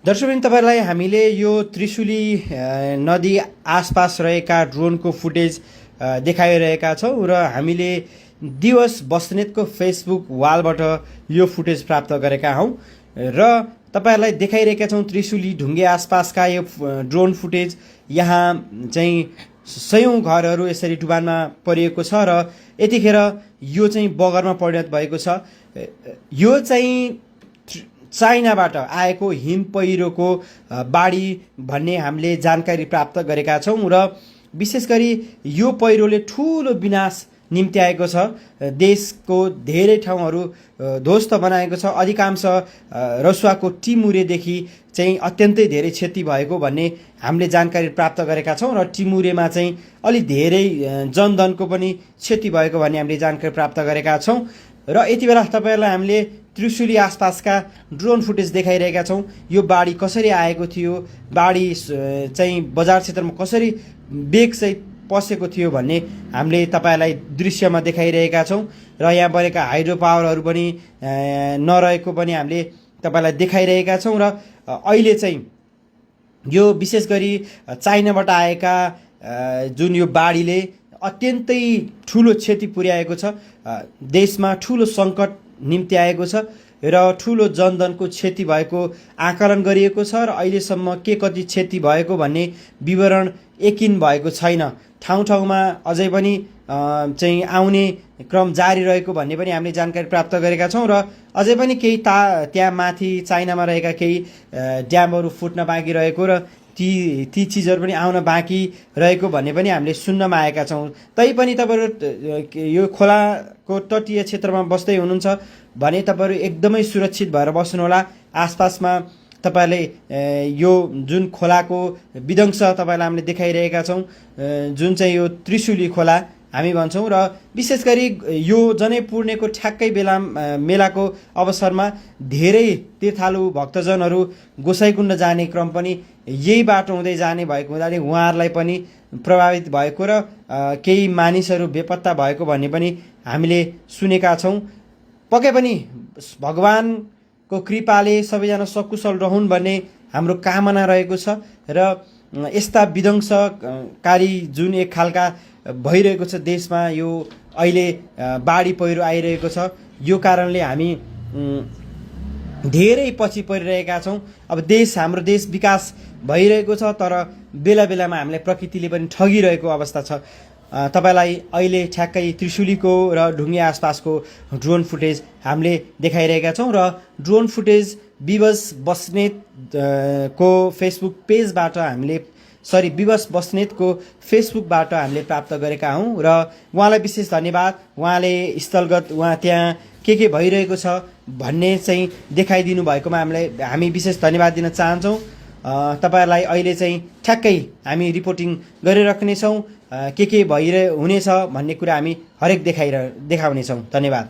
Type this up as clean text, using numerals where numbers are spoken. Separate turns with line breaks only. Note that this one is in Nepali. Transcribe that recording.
दर्शकवृन्द, तपाईहरुलाई हामीले यो त्रिशुली नदी आसपास रहेका ड्रोनको फुटेज देखाइरहेका छौं र हामीले दिवस बस्नेतको फेसबुक वालबाट यो फुटेज प्राप्त गरेका हौं र तपाईहरुलाई देखाइरहेका छौं त्रिशुली ढुङ्गे आसपासका यो ड्रोन फुटेज। यहाँ चाहिँ सयौं घरहरू यसरी डुबानमा परिएको छ र यतिखेर यो चाहिँ बगरमा परिणत भएको छ। यो चाहिँ चाइनाबाट आएको हिम पहिरोको बाढी भन्ने हामीले जानकारी प्राप्त गरेका छौं र विशेष गरी यो पहिरोले ठूलो विनाश निम्ति आएको छ। देशको धेरै ठाउँहरू ध्वस्त बनाएको छ। अधिकांश रसुवाको टिमुरेदेखि चाहिँ अत्यन्तै धेरै क्षति भएको भन्ने हामीले जानकारी प्राप्त गरेका छौं र टिमुरेमा चाहिँ अलि धेरै जनधनको पनि क्षति भएको भन्ने हामीले जानकारी प्राप्त गरेका छौं र यति बेला तपाईहरुलाई हामीले त्रिशुली आसपासका ड्रोन फुटेज देखाइरहेका छौं। यो बाढी कसरी आएको थियो, बाढी चाहिँ बजार क्षेत्रमा कसरी वेगसहित पसेको थियो भन्ने हामीले तपाईहरुलाई दृश्यमा देखाइरहेका छौं र यहाँ बनेका हाइड्रो पावरहरू पनि नरहेको पनि हामीले तपाईहरुलाई देखाइरहेका छौं र अहिले चाहिँ यो विशेष गरी चाइनाबाट आएका जुन यो बाढीले अत्यन्तै ठूलो क्षति पुर्याएको छ। देशमा ठूलो संकट निम्ति आएको छ र ठूलो जनधनको क्षति भएको आकलन गरिएको छ र अहिलेसम्म के कति क्षति भएको भन्ने विवरण यकिन भएको छैन। ठाउँ ठाउँमा अझै पनि चाहिँ आउने क्रम जारी रहेको भन्ने पनि हामीले जानकारी प्राप्त गरेका छौं र अझै पनि केही त्यहाँ माथि चाइनामा रहेका केही ड्यामहरू फुट्न बाँकी रहेको र ती चिजहरू पनि आउन बाँकी रहेको भन्ने पनि हामीले सुन्नमा आएका छौं। तैपनि तपाईहरु यो खोलाको तटीय क्षेत्रमा बस्दै हुनुहुन्छ भने तपाईहरु एकदमै सुरक्षित भएर बस्नुहोला। आसपासमा तपाईहरुले यो जुन खोलाको विध्वंस तपाईहरुलाई हामीले देखाइरहेका छौं, जुन चाहिँ यो त्रिशुली खोला हामी भन्छौं र विशेष गरी यो जनै पूर्णेको ठ्याक्कै बेला मेलाको अवसरमा धेरै तीर्थालु भक्तजनहरू गोसाइकुण्ड जाने क्रम पनि यही बाटो हुँदै जाने भएको हुनाले उहाँहरूलाई पनि प्रभावित भएको र केही मानिसहरू बेपत्ता भएको भन्ने पनि हामीले सुनेका छौं। पक्कै पनि भगवानको कृपाले सबैजना सकुशल रहून् भन्ने हाम्रो कामना रहेको छ र यस्ता विध्वंसकारी जुन एक खालका भइरहेको छ देशमा, यो अहिले बाढी पहिरो आइरहेको छ, यो कारणले हामी धेरै पछि परिरहेका छौं। अब हाम्रो देश विकास भइरहेको छ तर बेला बेलामा हामीलाई प्रकृतिले पनि ठगिरहेको अवस्था छ। तपाईलाई अहिले ठ्याक्कै त्रिशुलीको र ढुङ्गे आसपासको ड्रोन फुटेज हामीले देखाइरहेका छौं र ड्रोन फुटेज विवश बस्नेत को फेसबुक पेजबाट हामीले विवश बस्नेतको फेसबुकबाट हामीले प्राप्त गरेका हौं र उहाँलाई विशेष धन्यवाद। उहाँले स्थलगत त्यहाँ के भइरहेको छ भन्ने चाहिँ देखाइदिनु भएकोमा हामी विशेष धन्यवाद दिन चाहन्छौं। तपाईहरुलाई अहिले चाहिँ ठ्याक्कै हामी रिपोर्टिङ गरिराख्नेछौं। के हुनेछ भन्ने कुरा हामी हरेक देखाउनेछौं। धन्यवाद।